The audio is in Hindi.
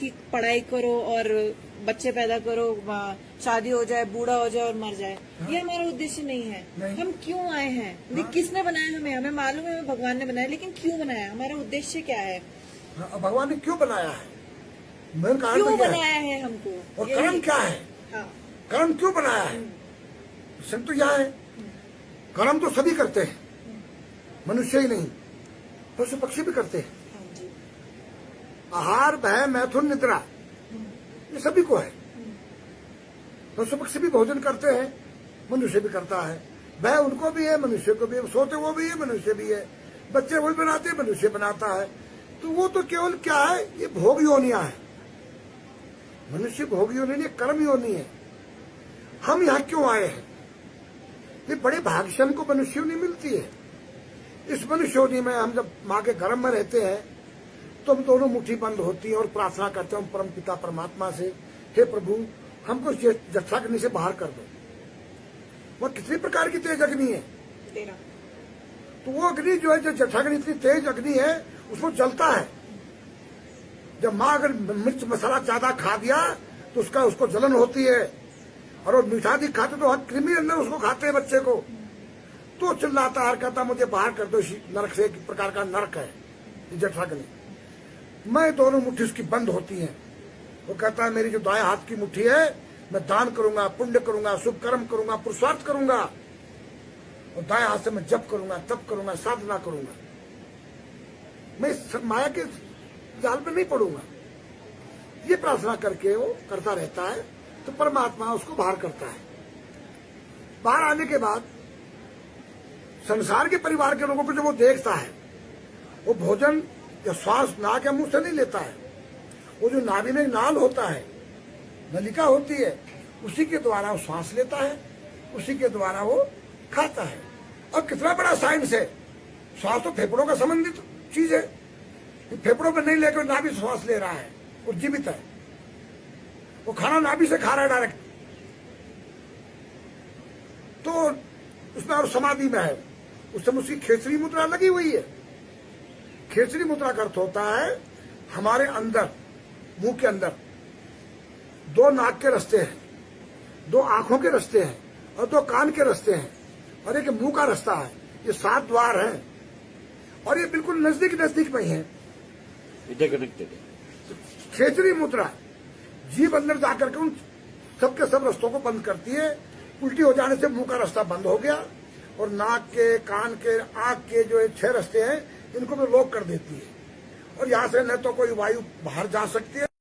कि पढ़ाई करो और बच्चे पैदा करो, शादी हो जाए, बूढ़ा हो जाए और मर जाए। हाँ। ये हमारा उद्देश्य नहीं है। नहीं। हम क्यों आए हैं? हाँ। किसने बनाया हमें? हमें मालूम है हमें भगवान ने बनाया, लेकिन क्यों बनाया? हमारा उद्देश्य क्या है? हाँ, भगवान ने क्यों बनाया है? मेन कारण क्यों तो यह बनाया है हमको? और यही- कर्म क्या है? हाँ। कर्म क्यों बनाया है? प्रश्न तो यह है। कर्म तो सभी करते हैं, मनुष्य ही नहीं, पशु पक्षी भी करते हैं। हाँ जी। आहार, भय, मैथुन, निद्रा, ये सभी को है। पशु पक्षी भी भोजन करते हैं, मनुष्य भी करता है। भय उनको भी है, मनुष्य को भी है। सोते वो भी है, मनुष्य भी है। बच्चे वो बनाते हैं, मनुष्य बनाता है। तो वो तो केवल क्या है, ये भोग योनियां है। मनुष्य भोग योनि नहीं, कर्म योनि है। हम यहाँ क्यों आए हैं? ये बड़े भाग्य से हमको मनुष्य योनि मिलती है। इस मनुष्य योनि में हम जब माँ के गर्भ में रहते हैं तो हम दोनों मुट्ठी बंद होती है और प्रार्थना करते हैं परम पिता परमात्मा से, हे प्रभु हमको जठराग्नि से बाहर कर दो। वह कितनी प्रकार की तेज अग्नि है? 13। तो वो अग्नि जो है, जो जठराग्नि इतनी तेज अग्नि है, उसको जलता है। जब माँ अगर मिर्च मसाला ज्यादा खा दिया तो उसको जलन होती है, और वो मीठा भी खाते तो हर कृमि अंदर उसको खाते हैं बच्चे को, तो चिल्लाता है, कहता मुझे बाहर कर दो नरक से। एक प्रकार का नरक है जठराग्नि। मैं दोनों मुट्ठी उसकी बंद होती है। वो कहता है मेरी जो दाएं हाथ की मुट्ठी है, मैं दान करूंगा, पुण्य करूंगा, शुभ कर्म करूंगा, पुरुषार्थ करूंगा, और दाएं हाथ से मैं जप करूंगा, तप करूंगा, साधना करूंगा। मैं इस माया के जाल में नहीं पड़ूंगा। ये प्रार्थना करके वो करता रहता है, तो परमात्मा उसको बाहर करता है। बाहर आने के बाद संसार के परिवार के लोगों को जब वो देखता है, वो भोजन या श्वास नाक या मुंह से नहीं लेता है। वो जो नाभि में नाल होता है, नलिका होती है, उसी के द्वारा वो श्वास लेता है, उसी के द्वारा वो खाता है। और कितना बड़ा साइंस है! श्वास तो फेफड़ों का संबंधित चीज है। फेफड़ों पर नहीं लेकर नाभि श्वास ले रहा है, वो जीवित है। वो खाना नाभि से खा रहा है डायरेक्ट। तो उसमें और समाधि में है, उस समय उसकी खेचरी मुद्रा लगी हुई है। खेचरी मुद्रा का अर्थ होता है हमारे अंदर, मुंह के अंदर 2 नाक के रास्ते हैं, 2 आंखों के रास्ते हैं, और 2 कान के रास्ते हैं, और एक मुंह का रास्ता है। ये 7 द्वार हैं, और ये बिल्कुल नजदीक नजदीक में ही है। खेचरी मुद्रा जीभ अंदर जाकर के उन सबके सब रास्तों को बंद करती है। उल्टी हो जाने से मुंह का रास्ता बंद हो गया, और नाक के, कान के, आंख के जो 6 रास्ते हैं, इनको भी लॉक कर देती है। और यहाँ से न तो कोई वायु बाहर जा सकती है,